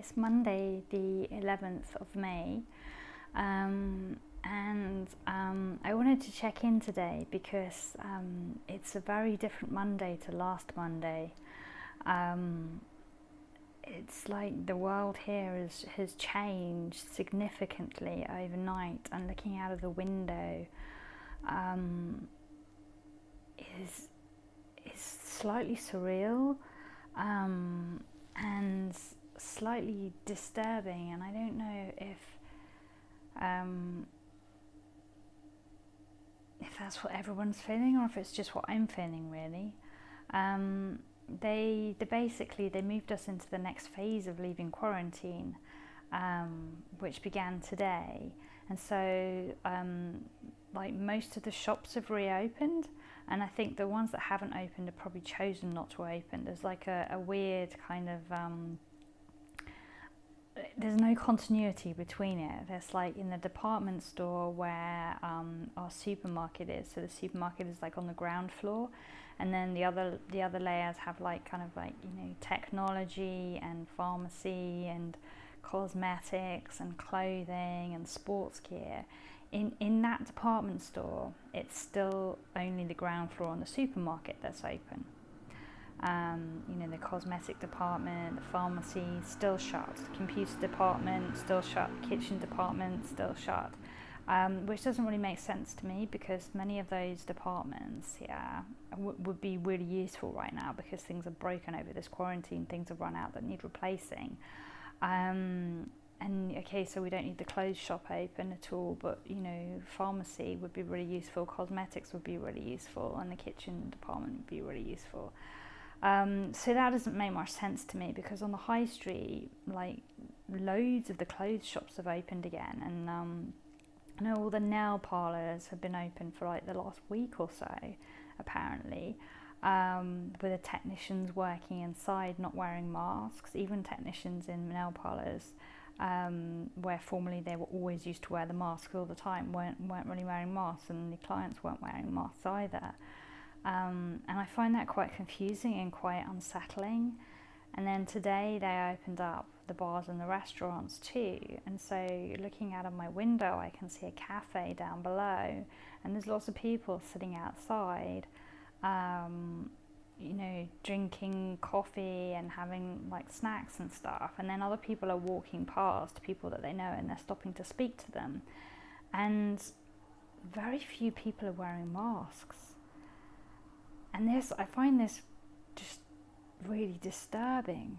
It's Monday, the 11th of May, and I wanted to check in today because it's a very different Monday to last Monday. It's like the world here has changed significantly overnight, and looking out of the window is slightly surreal and slightly disturbing, and I don't know if that's what everyone's feeling or if it's just what I'm feeling, really. They basically moved us into the next phase of leaving quarantine, which began today, and so like most of the shops have reopened, and I think the ones that haven't opened have probably chosen not to open. There's like a weird kind of there's no continuity between it. There's like in the department store where our supermarket is. So the supermarket is like on the ground floor, and then the other layers have like kind of like, you know, technology and pharmacy and cosmetics and clothing and sports gear. In that department store, it's still only the ground floor on the supermarket that's open. You know, the cosmetic department, the pharmacy still shut, the computer department still shut, the kitchen department still shut, which doesn't really make sense to me because many of those departments would be really useful right now because things are broken over this quarantine, things have run out that need replacing. And okay, so we don't need the clothes shop open at all, but you know, pharmacy would be really useful, cosmetics would be really useful, and the kitchen department would be really useful. So that doesn't make much sense to me because on the high street, like loads of the clothes shops have opened again, and I know all the nail parlours have been open for like the last week or so, apparently, with the technicians working inside not wearing masks. Even technicians in nail parlours, where formerly they were always used to wear the mask all the time, weren't really wearing masks, and the clients weren't wearing masks either. And I find that quite confusing and quite unsettling. And then today they opened up the bars and the restaurants too, and so looking out of my window I can see a cafe down below, and there's lots of people sitting outside, you know, drinking coffee and having like snacks and stuff, and then other people are walking past, people that they know, and they're stopping to speak to them, and very few people are wearing masks. And I find this just really disturbing.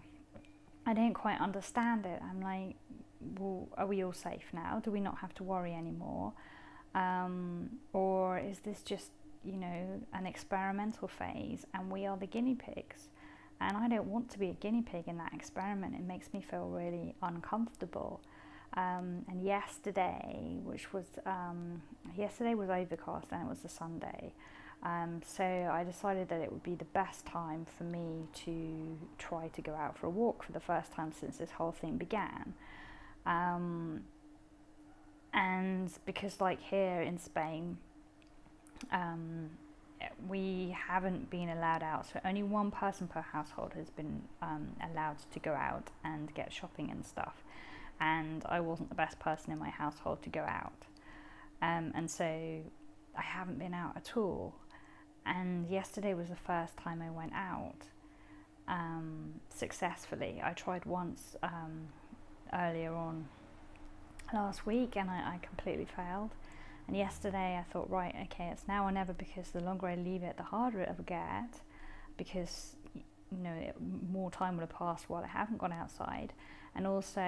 I don't quite understand it. I'm like, well, are we all safe now? Do we not have to worry anymore? Or is this just, you know, an experimental phase and we are the guinea pigs? And I don't want to be a guinea pig in that experiment. It makes me feel really uncomfortable. And yesterday was overcast, and it was a Sunday. So I decided that it would be the best time for me to try to go out for a walk for the first time since this whole thing began. And because like here in Spain, we haven't been allowed out, so only one person per household has been allowed to go out and get shopping and stuff, and I wasn't the best person in my household to go out, and so I haven't been out at all. And yesterday was the first time I went out successfully. I tried once earlier on last week, and I completely failed. And yesterday I thought, right, okay, it's now or never, because the longer I leave it, the harder it will get, because you know, more time will have passed while I haven't gone outside. And also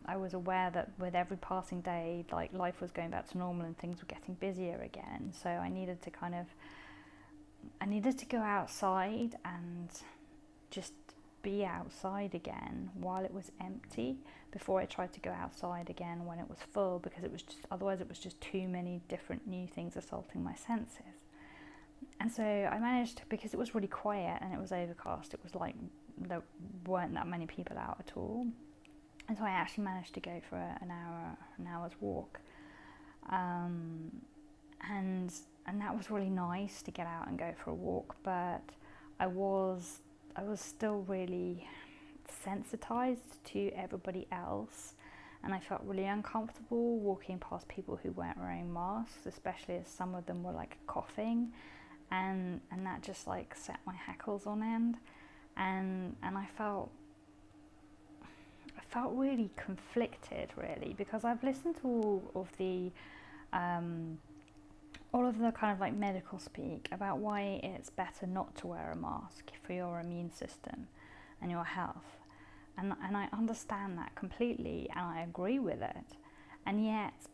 I was aware that with every passing day, like, life was going back to normal and things were getting busier again, so I needed to go outside and just be outside again while it was empty, before I tried to go outside again when it was full, because otherwise it was just too many different new things assaulting my senses. And so I managed, because it was really quiet and it was overcast, it was like there weren't that many people out at all, and so I actually managed to go for an hour's walk, and that was really nice to get out and go for a walk. But I was still really sensitized to everybody else, and I felt really uncomfortable walking past people who weren't wearing masks, especially as some of them were like coughing, and that just like set my hackles on end, and I felt really conflicted, really, because I've listened to all of the kind of like medical speak about why it's better not to wear a mask for your immune system and your health, and I understand that completely, and I agree with it, and yet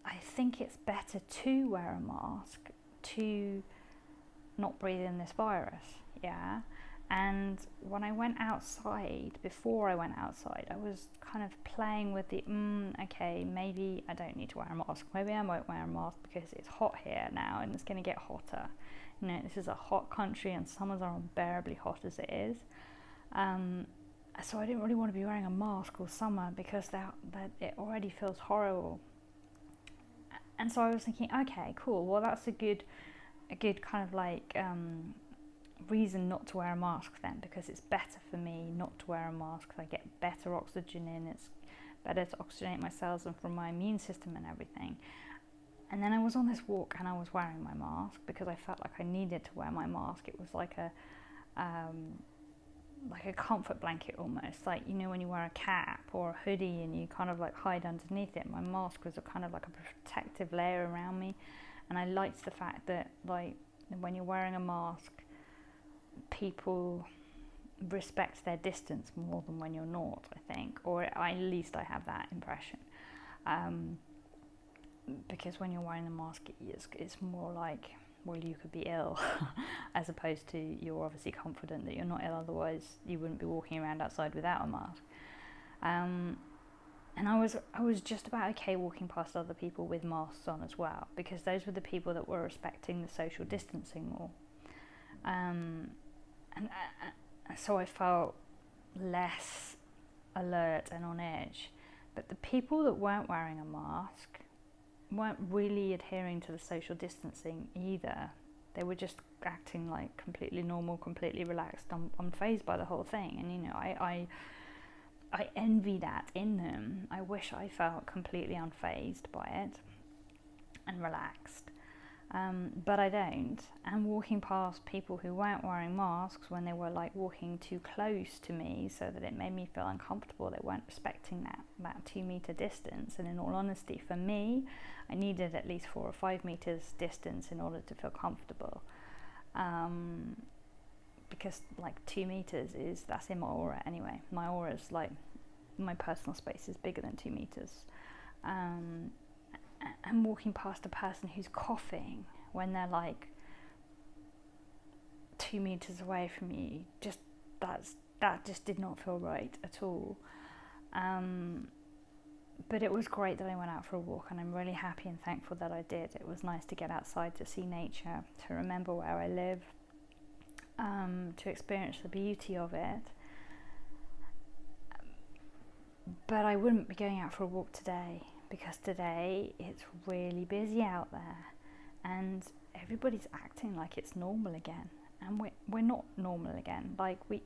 I think it's better to wear a mask to not breathe in this virus, yeah. And when I went outside, before I went outside, I was kind of playing with the, okay, maybe I don't need to wear a mask. Maybe I won't wear a mask because it's hot here now and it's going to get hotter. You know, this is a hot country and summers are unbearably hot as it is. So I didn't really want to be wearing a mask all summer because that it already feels horrible. And so I was thinking, okay, cool. Well, that's a good kind of like reason not to wear a mask then, because it's better for me not to wear a mask. I get better oxygen in, it's better to oxygenate my cells and from my immune system and everything. And then I was on this walk and I was wearing my mask because I felt like I needed to wear my mask. It was like a comfort blanket almost, like, you know, when you wear a cap or a hoodie and you kind of like hide underneath it. My mask was a kind of like a protective layer around me, and I liked the fact that, like, when you're wearing a mask, people respect their distance more than when you're not, I think, or at least I have that impression, because when you're wearing a mask, it's more like, well, you could be ill as opposed to you're obviously confident that you're not ill, otherwise you wouldn't be walking around outside without a mask. And I was just about okay walking past other people with masks on as well, because those were the people that were respecting the social distancing more. And so I felt less alert and on edge. But the people that weren't wearing a mask weren't really adhering to the social distancing either. They were just acting like completely normal, completely relaxed, unfazed by the whole thing. And, you know, I envy that in them. I wish I felt completely unfazed by it and relaxed. But I don't. And walking past people who weren't wearing masks when they were like walking too close to me so that it made me feel uncomfortable, they weren't respecting that 2 meter distance. And in all honesty, for me, I needed at least 4 or 5 meters distance in order to feel comfortable. Because like 2 meters that's in my aura anyway. My aura is like, my personal space is bigger than 2 meters. And walking past a person who's coughing when they're like 2 meters away from you, that just did not feel right at all. But it was great that I went out for a walk, and I'm really happy and thankful that I did. It was nice to get outside, to see nature, to remember where I live, to experience the beauty of it. But I wouldn't be going out for a walk today, because today it's really busy out there and everybody's acting like it's normal again, and we're not normal again. Like we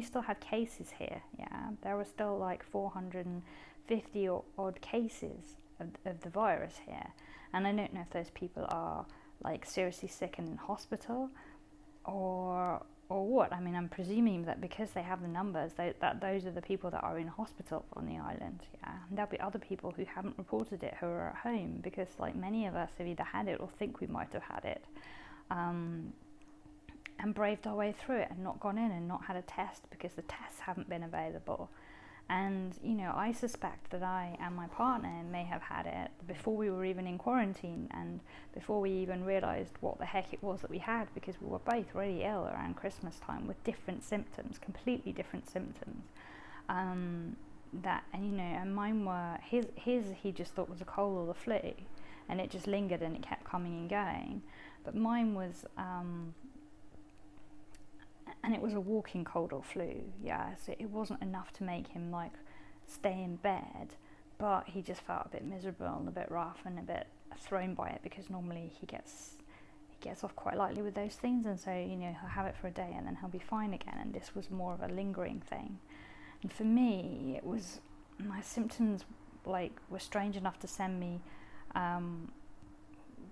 still had cases here, yeah. There were still like 450 odd cases of the virus here, and I don't know if those people are like seriously sick and in hospital or what. I mean, I'm presuming that because they have the numbers, that those are the people that are in hospital on the island, yeah. And there'll be other people who haven't reported it, who are at home, because like many of us have either had it or think we might have had it, and braved our way through it and not gone in and not had a test because the tests haven't been available. And, you know, I suspect that I and my partner may have had it before we were even in quarantine and before we even realised what the heck it was that we had, because we were both really ill around Christmas time with different symptoms, completely different symptoms. And mine were, his he just thought was a cold or the flu, and it just lingered and it kept coming and going. But mine was, and it was a walking cold or flu, yeah, so it wasn't enough to make him like stay in bed, but he just felt a bit miserable and a bit rough and a bit thrown by it, because normally he gets gets off quite lightly with those things, and so, you know, he'll have it for a day and then he'll be fine again. And this was more of a lingering thing. And for me, it was, my symptoms like were strange enough to send me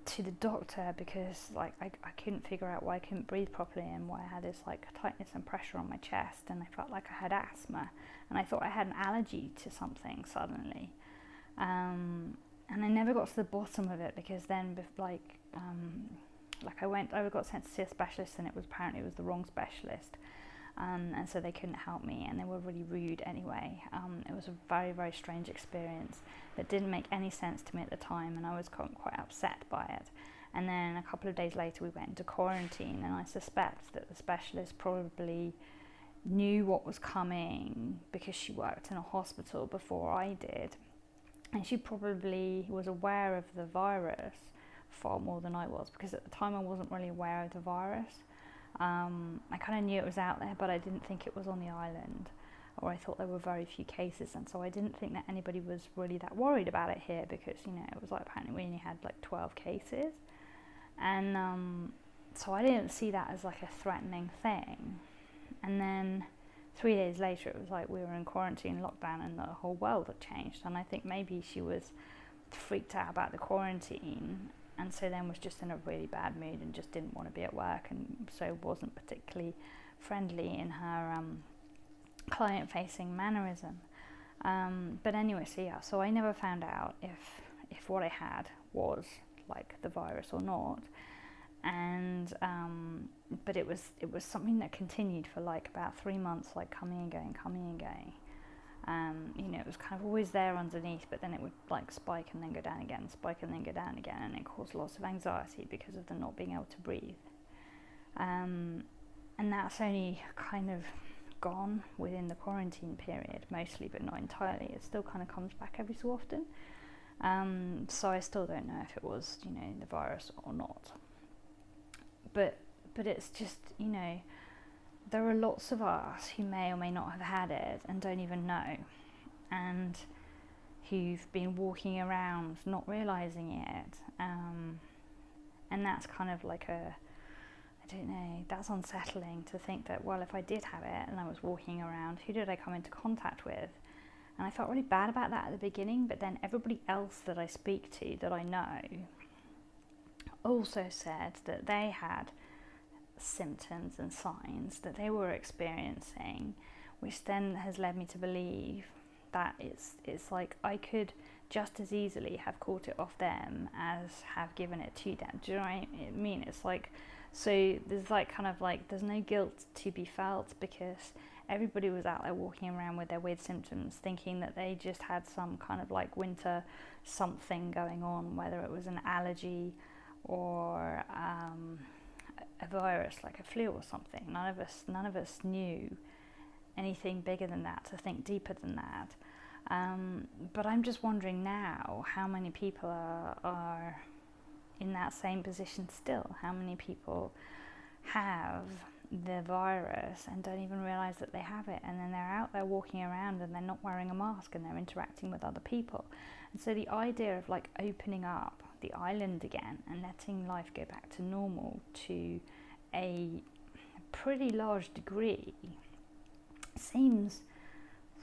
to the doctor, because like I couldn't figure out why I couldn't breathe properly and why I had this like tightness and pressure on my chest, and I felt like I had asthma, and I thought I had an allergy to something suddenly, and I never got to the bottom of it, because then I got sent to see a specialist, and apparently it was the wrong specialist, and so they couldn't help me, and they were really rude anyway. It was a very, very strange experience that didn't make any sense to me at the time, and I was quite upset by it. And then a couple of days later we went into quarantine, and I suspect that the specialist probably knew what was coming because she worked in a hospital before I did, and she probably was aware of the virus far more than I was, because at the time I wasn't really aware of the virus. I kind of knew it was out there, but I didn't think it was on the island, or I thought there were very few cases, and so I didn't think that anybody was really that worried about it here, because, you know, it was like apparently we only had like 12 cases, and so I didn't see that as like a threatening thing. And then 3 days later it was like we were in quarantine, lockdown, and the whole world had changed, and I think maybe she was freaked out about the quarantine, and so then was just in a really bad mood and just didn't want to be at work, and so wasn't particularly friendly in her client-facing mannerism. But anyway, so I never found out if what I had was like the virus or not, and but it was something that continued for like about 3 months, like coming and going. You know, it was kind of always there underneath, but then it would like spike and then go down again, spike and then go down again, and it caused lots of anxiety because of the not being able to breathe. And that's only kind of gone within the quarantine period, mostly, but not entirely. It still kind of comes back every so often. So I still don't know if it was, you know, the virus or not. But it's just, you know, there are lots of us who may or may not have had it and don't even know, and who've been walking around not realising it, and that's kind of like I don't know, that's unsettling to think that, well, if I did have it and I was walking around, who did I come into contact with? And I felt really bad about that at the beginning, but then everybody else that I speak to, that I know, also said that they had symptoms and signs that they were experiencing, which then has led me to believe that it's like I could just as easily have caught it off them as have given it to them. Do you know what I mean? It's like, so there's like kind of like there's no guilt to be felt, because everybody was out there walking around with their weird symptoms, thinking that they just had some kind of like winter something going on, whether it was an allergy or a virus like a flu or something. None of us knew anything bigger than that, to think deeper than that. But I'm just wondering now how many people are in that same position still. How many people have the virus and don't even realise that they have it, and then they're out there walking around and they're not wearing a mask and they're interacting with other people. And so the idea of like opening up the island again and letting life go back to normal to a pretty large degree seems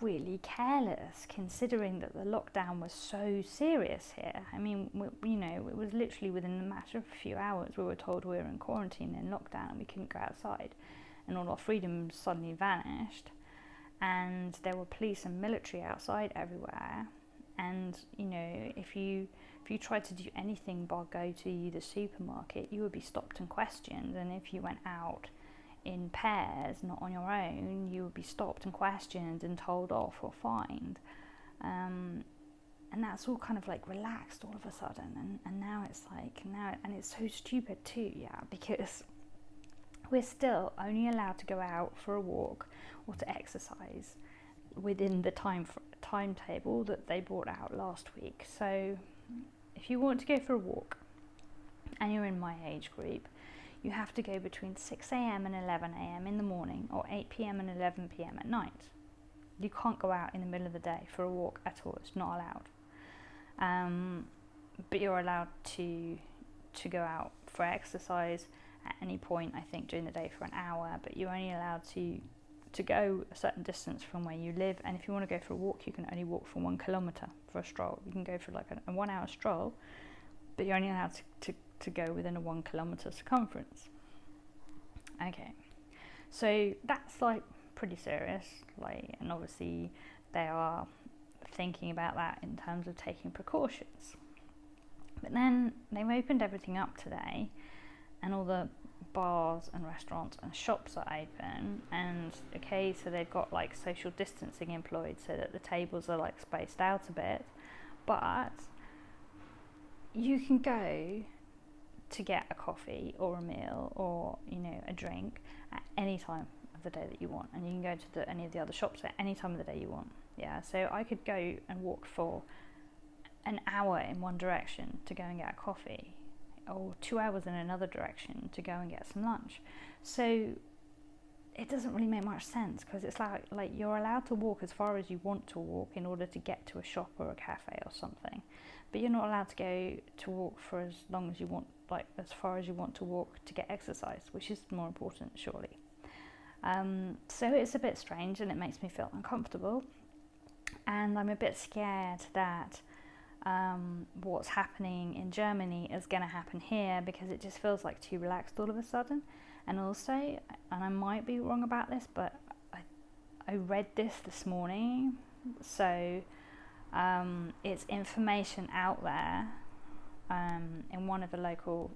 really careless, considering that the lockdown was so serious here. I mean, you know, it was literally within a matter of a few hours we were told we were in quarantine and lockdown and we couldn't go outside, and all our freedoms suddenly vanished, and there were police and military outside everywhere. And you know, if you tried to do anything but go to the supermarket, you would be stopped and questioned, and if you went out in pairs, not on your own, you would be stopped and questioned and told off or fined. And that's all kind of like relaxed all of a sudden, and now it's like, and it's so stupid too, because we're still only allowed to go out for a walk or to exercise within the timetable that they brought out last week. So if you want to go for a walk and you're in my age group, you have to go between 6 a.m. and 11 a.m. in the morning, or 8 p.m. and 11 p.m. at night. You can't go out in the middle of the day for a walk at all. It's not allowed. But you're allowed to go out for exercise at any point, I think, during the day for an hour, but you're only allowed to go a certain distance from where you live. And if you want to go for a walk, you can only walk for 1 kilometre for a stroll. You can go for like a 1 hour stroll, but you're only allowed to go within a 1 kilometre circumference. Okay, so that's like pretty serious, like, and obviously they are thinking about that in terms of taking precautions. But then they've opened everything up today, and all the bars and restaurants and shops are open, and okay, so they've got like social distancing employed so that the tables are like spaced out a bit, but you can go to get a coffee or a meal or, you know, a drink at any time of the day that you want, and you can go to any of the other shops at any time of the day you want. Yeah, so I could go and walk for an hour in one direction to go and get a coffee, or 2 hours in another direction to go and get some lunch. So it doesn't really make much sense, because it's like you're allowed to walk as far as you want to walk in order to get to a shop or a cafe or something, but you're not allowed to go to walk for as long as you want, like as far as you want to walk to get exercise, which is more important, surely. So it's a bit strange, and it makes me feel uncomfortable, and I'm a bit scared that what's happening in Germany is going to happen here, because it just feels like too relaxed all of a sudden. And also, and I might be wrong about this, but I read this morning, so it's information out there in one of the local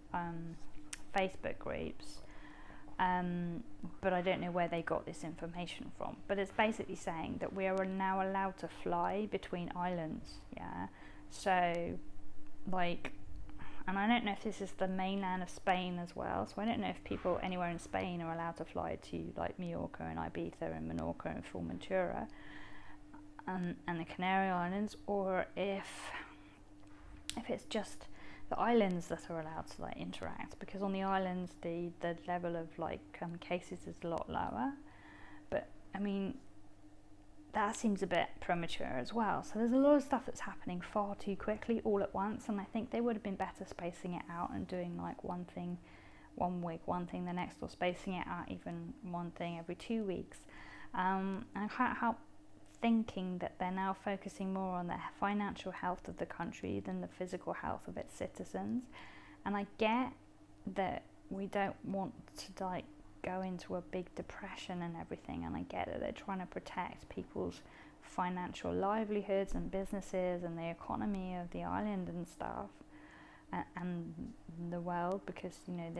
Facebook groups, but I don't know where they got this information from. But it's basically saying that we are now allowed to fly between islands, yeah. So, like, and I don't know if this is the mainland of Spain as well, so I don't know if people anywhere in Spain are allowed to fly to, like, Mallorca and Ibiza and Menorca and Fuerteventura and the Canary Islands, or if it's just the islands that are allowed to, like, interact, because on the islands the level of, like, cases is a lot lower. But, I mean, that seems a bit premature as well. So there's a lot of stuff that's happening far too quickly all at once, and I think they would have been better spacing it out and doing like one thing 1 week, one thing the next, or spacing it out even one thing every 2 weeks. And I can't help thinking that they're now focusing more on the financial health of the country than the physical health of its citizens. And I get that we don't want to, like, go into a big depression and everything, and I get that they're trying to protect people's financial livelihoods and businesses and the economy of the island and stuff, and the world, because, you know,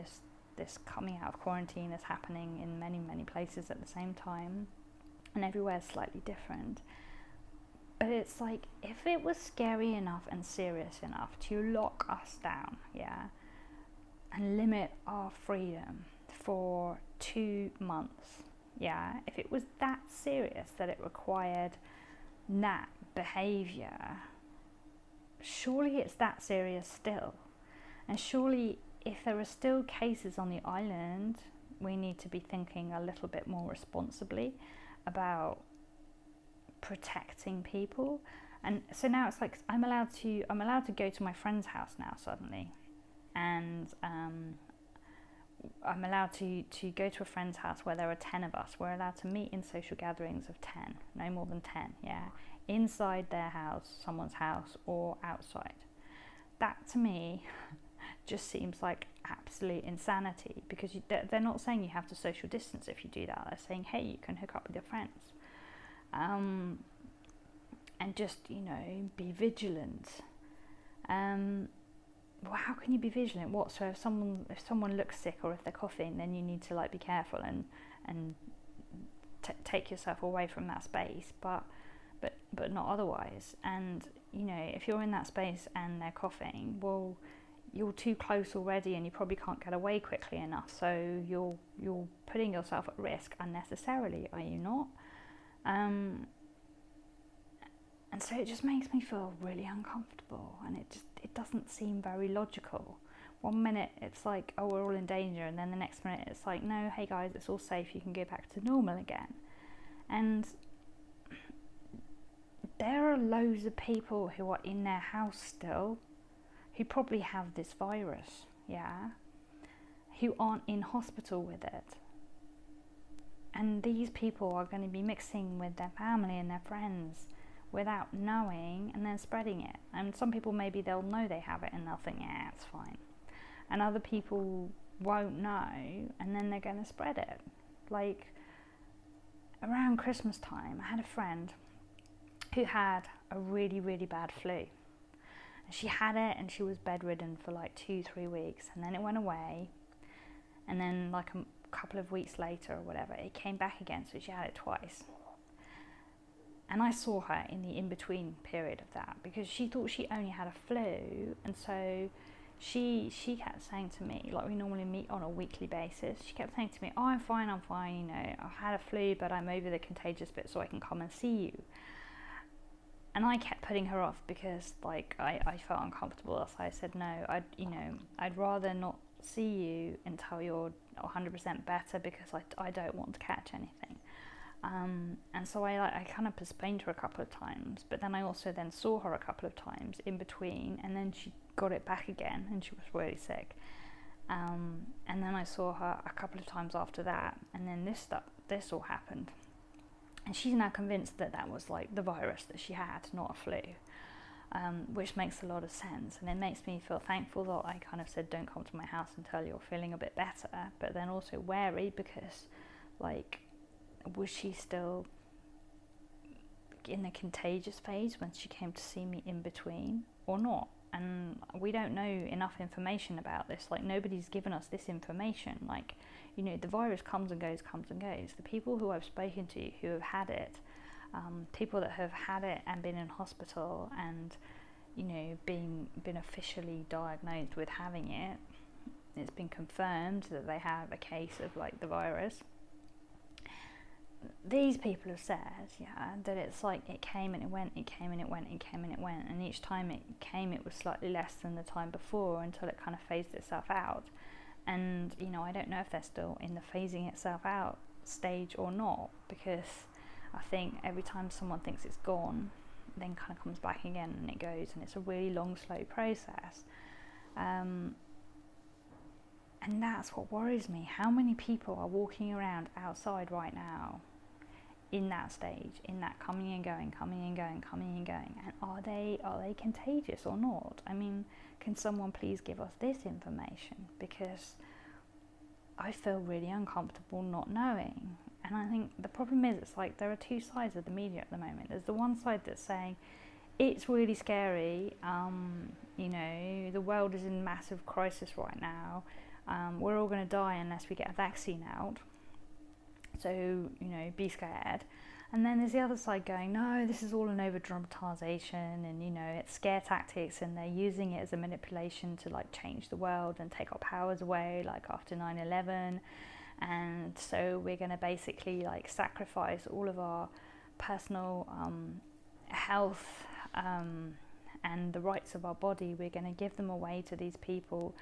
this coming out of quarantine is happening in many places at the same time, and everywhere is slightly different. But it's like, if it was scary enough and serious enough to lock us down, yeah, and limit our freedom for 2 months, yeah, if it was that serious that it required that behaviour, surely it's that serious still. And surely if there are still cases on the island, we need to be thinking a little bit more responsibly about protecting people. And so now it's like I'm allowed to go to my friend's house now suddenly, and I'm allowed to go to a friend's house where there are 10 of us. We're allowed to meet in social gatherings of 10, no more than 10, yeah, inside their house, someone's house, or outside. That to me just seems like absolute insanity, because they're not saying you have to social distance if you do that. They're saying, hey, you can hook up with your friends, and just, you know, be vigilant. Well, how can you be vigilant? What? So if someone looks sick, or if they're coughing, then you need to, like, be careful and take yourself away from that space, but not otherwise. And, you know, if you're in that space and they're coughing, well, you're too close already, and you probably can't get away quickly enough. So you're putting yourself at risk unnecessarily, are you not? And so it just makes me feel really uncomfortable, and it doesn't seem very logical. 1 minute it's like, oh, we're all in danger, and then the next minute it's like, no, hey guys, it's all safe, you can go back to normal again. And there are loads of people who are in their house still, who probably have this virus, yeah? who aren't in hospital with it. And these people are going to be mixing with their family and their friends without knowing, and then spreading it. And some people, maybe they'll know they have it and they'll think, yeah, it's fine. And other people won't know, and then they're going to spread it. Like around Christmas time, I had a friend who had a really, really bad flu. And she had it and she was bedridden for like 2-3 weeks, and then it went away, and then like a couple of weeks later or whatever, it came back again, so she had it twice. And I saw her in the in-between period of that, because she thought she only had a flu, and so she kept saying to me, like we normally meet on a weekly basis, she kept saying to me, oh, I'm fine, you know, I've had a flu, but I'm over the contagious bit, so I can come and see you. And I kept putting her off because like I felt uncomfortable. So I said, no, I'd rather not see you until you're 100% better, because I don't want to catch anything. And so I kind of postponed her a couple of times, but then I also then saw her a couple of times in between, and then she got it back again and she was really sick. And then I saw her a couple of times after that, and then this all happened. And she's now convinced that that was like the virus that she had, not a flu, which makes a lot of sense. And it makes me feel thankful that I kind of said, don't come to my house until you're feeling a bit better, but then also wary, because like, was she still in the contagious phase when she came to see me in between or not? And we don't know enough information about this. Like, nobody's given us this information. Like, you know, the virus comes and goes. The people who I've spoken to who have had it, people that have had it and been in hospital and, you know, been officially diagnosed with having it, it's been confirmed that they have a case of like the virus. These people have said, yeah, that it's like it came and it went, it came and it went, it came and it went, and each time it came it was slightly less than the time before, until it kind of phased itself out. And, you know, I don't know if they're still in the phasing itself out stage or not, because I think every time someone thinks it's gone, then kind of comes back again and it goes, and it's a really long, slow process. And that's what worries me. How many people are walking around outside right now in that stage, in that coming and going, and are they contagious or not? I mean, can someone please give us this information? Because I feel really uncomfortable not knowing. And I think the problem is, it's like there are two sides of the media at the moment. There's the one side that's saying it's really scary, you know, the world is in massive crisis right now, we're all going to die unless we get a vaccine out, so, you know, be scared. And then there's the other side going, no, this is all an over dramatization, and, you know, it's scare tactics, and they're using it as a manipulation to like change the world and take our powers away, like after 9/11. And so we're going to basically like sacrifice all of our personal health and the rights of our body. We're going to give them away to these people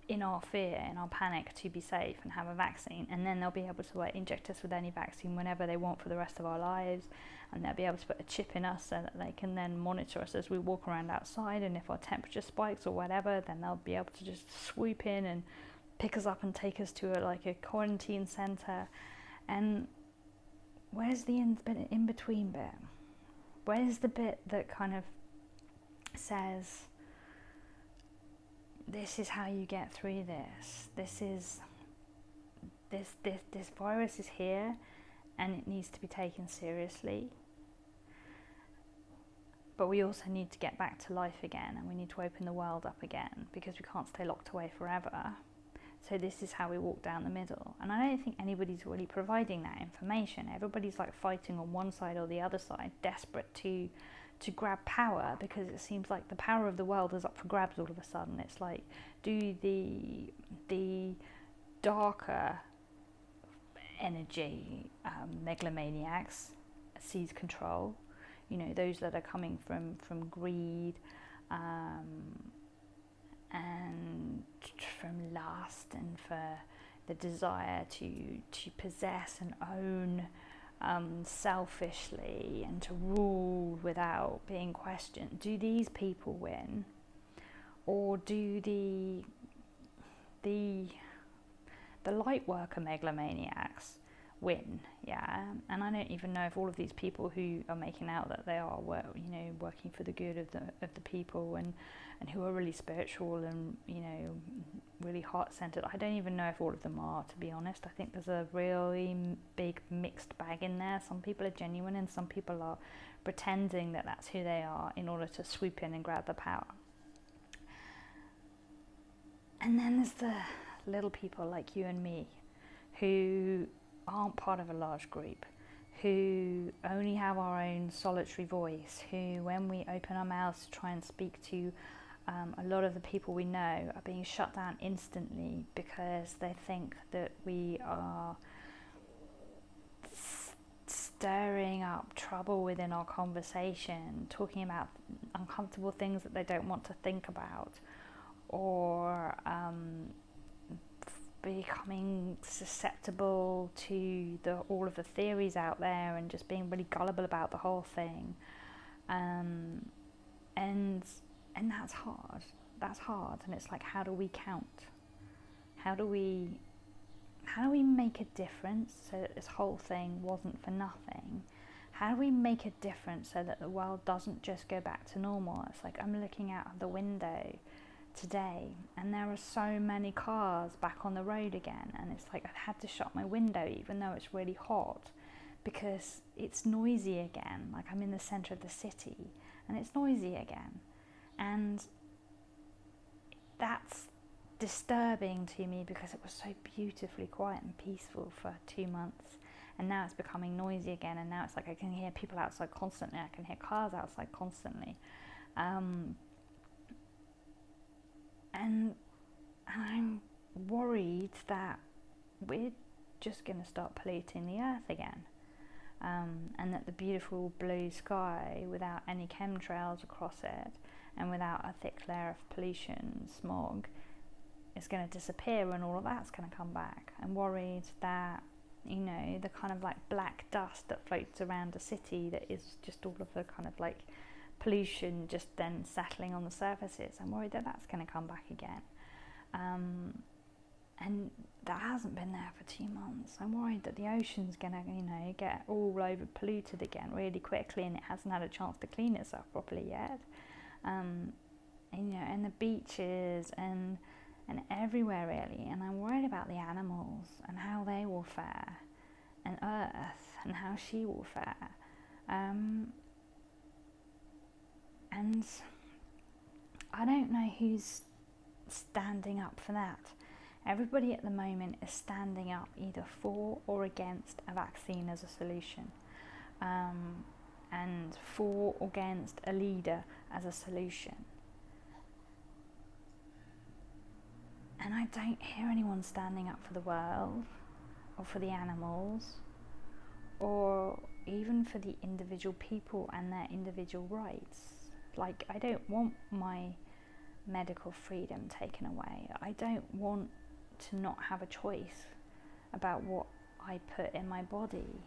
in our fear, in our panic, to be safe and have a vaccine, and then they'll be able to like inject us with any vaccine whenever they want for the rest of our lives, and they'll be able to put a chip in us so that they can then monitor us as we walk around outside, and if our temperature spikes or whatever, then they'll be able to just swoop in and pick us up and take us to a quarantine center. And where's the in between bit? Where's the bit that kind of says, this is how you get through this. This virus is here, and it needs to be taken seriously. But we also need to get back to life again, and we need to open the world up again, because we can't stay locked away forever. So this is how we walk down the middle. And I don't think anybody's really providing that information. Everybody's like fighting on one side or the other side, desperate to grab power, because it seems like the power of the world is up for grabs all of a sudden. It's like, do the darker energy megalomaniacs seize control? You know, those that are coming from greed and from lust, and for the desire to possess and own selfishly, and to rule without being questioned. Do these people win, or do the the light worker megalomaniacs win, yeah. And I don't even know if all of these people who are making out that they are, working for the good of the people, and who are really spiritual and really heart-centered, I don't even know if all of them are, to be honest. I think there's a really big mixed bag in there. Some people are genuine and some people are pretending that that's who they are in order to swoop in and grab the power. And then there's the little people like you and me who aren't part of a large group, who only have our own solitary voice, who, when we open our mouths to try and speak to a lot of the people we know, are being shut down instantly because they think that we are stirring up trouble within our conversation, talking about uncomfortable things that they don't want to think about, or becoming susceptible to all of the theories out there and just being really gullible about the whole thing. And that's hard. And it's like, how do we count? How do we make a difference so that this whole thing wasn't for nothing? How do we make a difference so that the world doesn't just go back to normal? It's like, I'm looking out of the window today and there are so many cars back on the road again, and it's like I've had to shut my window even though it's really hot because it's noisy again. Like, I'm in the center of the city and it's noisy again, and that's disturbing to me because it was so beautifully quiet and peaceful for 2 months, and now it's becoming noisy again. And now it's like I can hear people outside constantly, I can hear cars outside constantly, and I'm worried that we're just going to start polluting the earth again, and that the beautiful blue sky without any chemtrails across it and without a thick layer of pollution, smog, is going to disappear, and all of that's going to come back. I'm worried that, the kind of like black dust that floats around a city that is just all of the kind of like pollution just then settling on the surfaces, I'm worried that that's going to come back again. And that hasn't been there for 2 months. I'm worried that the ocean's going to, get all over polluted again really quickly, and it hasn't had a chance to clean itself properly yet. And the beaches and everywhere really. And I'm worried about the animals and how they will fare, and Earth and how she will fare. And I don't know who's standing up for that. Everybody at the moment is standing up either for or against a vaccine as a solution, and for or against a leader as a solution. And I don't hear anyone standing up for the world, or for the animals, or even for the individual people and their individual rights. Like, I don't want my medical freedom taken away. I don't want to not have a choice about what I put in my body,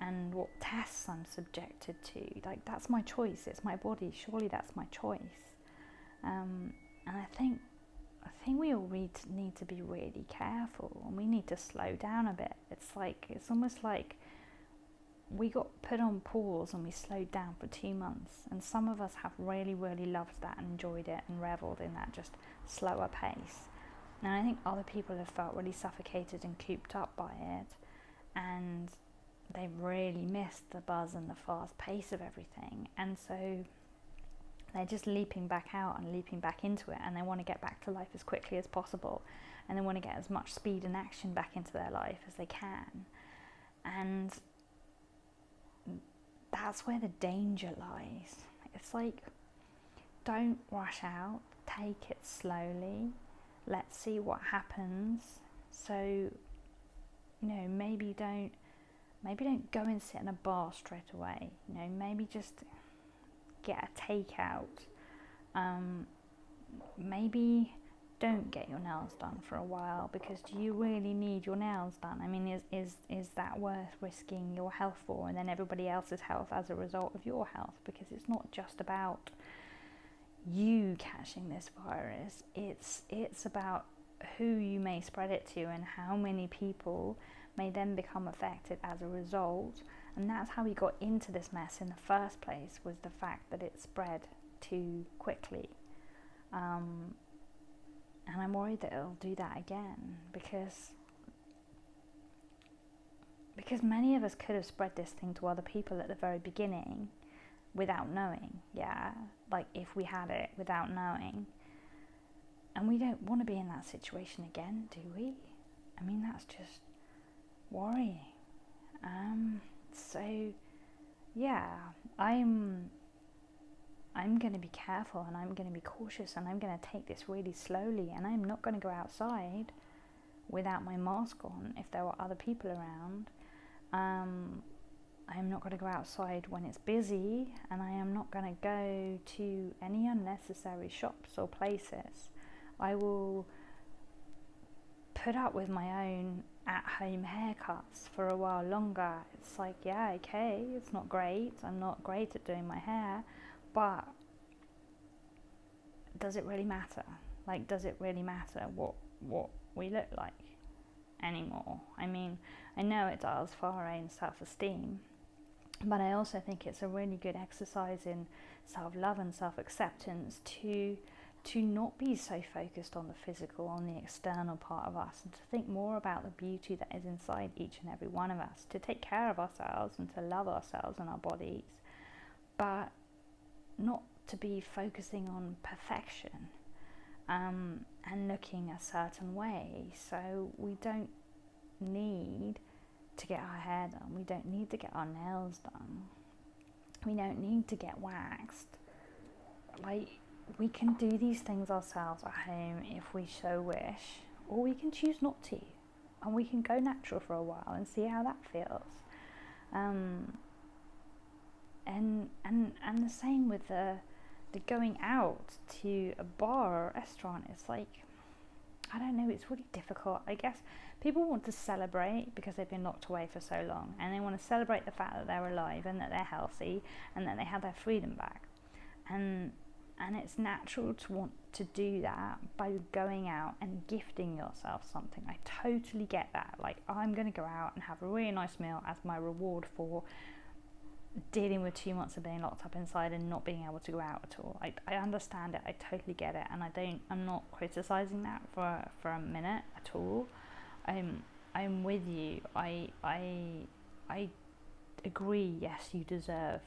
and what tests I'm subjected to. Like, that's my choice. It's my body. Surely that's my choice. And I think we all need to be really careful, and we need to slow down a bit. It's almost like we got put on pause and we slowed down for 2 months, and some of us have really, really loved that and enjoyed it and revelled in that just slower pace. And I think other people have felt really suffocated and cooped up by it, and they've really missed the buzz and the fast pace of everything, and so they're just leaping back out and leaping back into it, and they want to get back to life as quickly as possible, and they want to get as much speed and action back into their life as they can. And that's where the danger lies. It's like, don't rush out, take it slowly, let's see what happens. So, maybe don't go and sit in a bar straight away. Maybe just get a takeout. Maybe don't get your nails done for a while, because do you really need your nails done? I mean, is that worth risking your health for, and then everybody else's health as a result of your health? Because it's not just about you catching this virus. It's about who you may spread it to and how many people may then become affected as a result. And that's how we got into this mess in the first place, was the fact that it spread too quickly. And I'm worried that it'll do that again, because many of us could have spread this thing to other people at the very beginning without knowing, like if we had it without knowing. And we don't want to be in that situation again, do we? I mean, that's just worrying. So yeah, I'm going to be careful, and I'm going to be cautious, and I'm going to take this really slowly, and I'm not going to go outside without my mask on if there are other people around. I'm not going to go outside when it's busy, and I am not going to go to any unnecessary shops or places. I will put up with my own at-home haircuts for a while longer. It's like, yeah, okay, it's not great. I'm not great at doing my hair, but does it really matter? Like, does it really matter what we look like anymore? I mean, I know it does for our own self-esteem, but I also think it's a really good exercise in self-love and self-acceptance to not be so focused on the physical, on the external part of us, and to think more about the beauty that is inside each and every one of us, to take care of ourselves and to love ourselves and our bodies, but not to be focusing on perfection and looking a certain way. So we don't need to get our hair done, we don't need to get our nails done, we don't need to get waxed. Like, we can do these things ourselves at home if we so wish, or we can choose not to, and we can go natural for a while and see how that feels. And the same with the going out to a bar or a restaurant. It's like, I don't know, it's really difficult. I guess people want to celebrate because they've been locked away for so long, and they want to celebrate the fact that they're alive and that they're healthy and that they have their freedom back. And it's natural to want to do that by going out and gifting yourself something. I totally get that. Like, I'm going to go out and have a really nice meal as my reward for dealing with 2 months of being locked up inside and not being able to go out at all. I understand it. I totally get it, and I'm not criticizing that for a minute at all. I'm with you. I agree. Yes, you deserve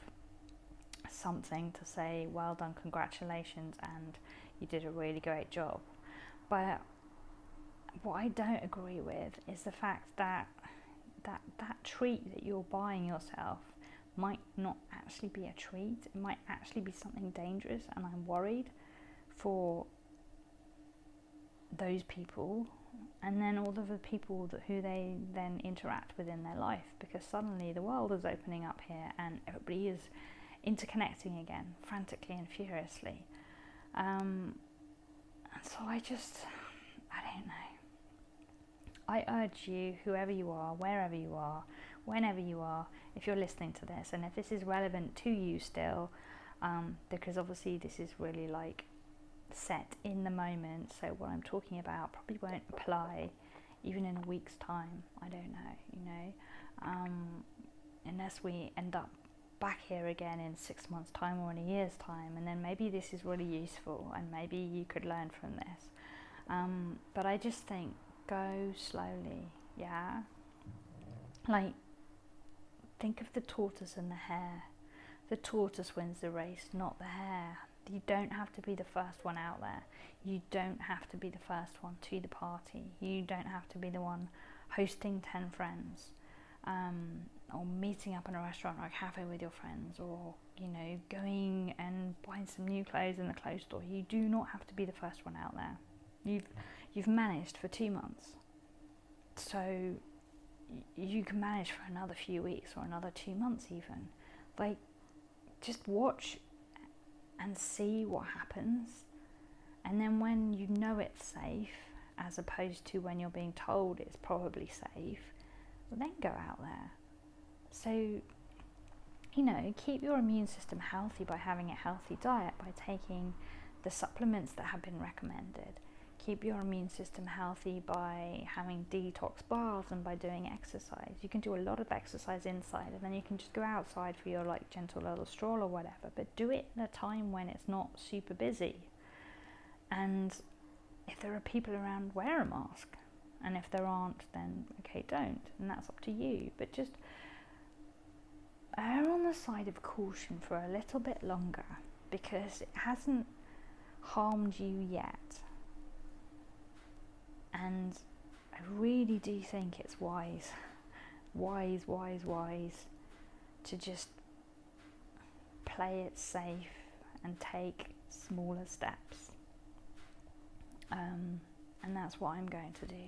something to say, well done, congratulations, and you did a really great job. But what I don't agree with is the fact that treat that you're buying yourself might not actually be a treat. It might actually be something dangerous, and I'm worried for those people, and then all of the people who they then interact with in their life, because suddenly the world is opening up here and everybody is interconnecting again, frantically and furiously. And so I don't know. I urge you, whoever you are, wherever you are, whenever you are, if you're listening to this, and if this is relevant to you still, because obviously this is really like set in the moment, so what I'm talking about probably won't apply even in a week's time. I don't know, unless we end up back here again in 6 months' time or in a year's time, and then maybe this is really useful and maybe you could learn from this. But I just think, go slowly, yeah? Like, think of the tortoise and the hare. The tortoise wins the race, not the hare. You don't have to be the first one out there. You don't have to be the first one to the party. You don't have to be the one hosting 10 friends, or meeting up in a restaurant or a cafe with your friends, or, you know, going and buying some new clothes in the clothes store. You do not have to be the first one out there. You've managed for 2 months, so you can manage for another few weeks or another 2 months even. Like, just watch and see what happens, and then when you know it's safe, as opposed to when you're being told it's probably safe, well, then go out there. So, you know, keep your immune system healthy by having a healthy diet, by taking the supplements that have been recommended. Keep your immune system healthy by having detox baths and by doing exercise. You can do a lot of exercise inside, and then you can just go outside for your like gentle little stroll or whatever, but do it at a time when it's not super busy. And if there are people around, wear a mask, and if there aren't, then okay, don't, and that's up to you. But just err on the side of caution for a little bit longer, because it hasn't harmed you yet. And I really do think it's wise to just play it safe and take smaller steps. And that's what I'm going to do.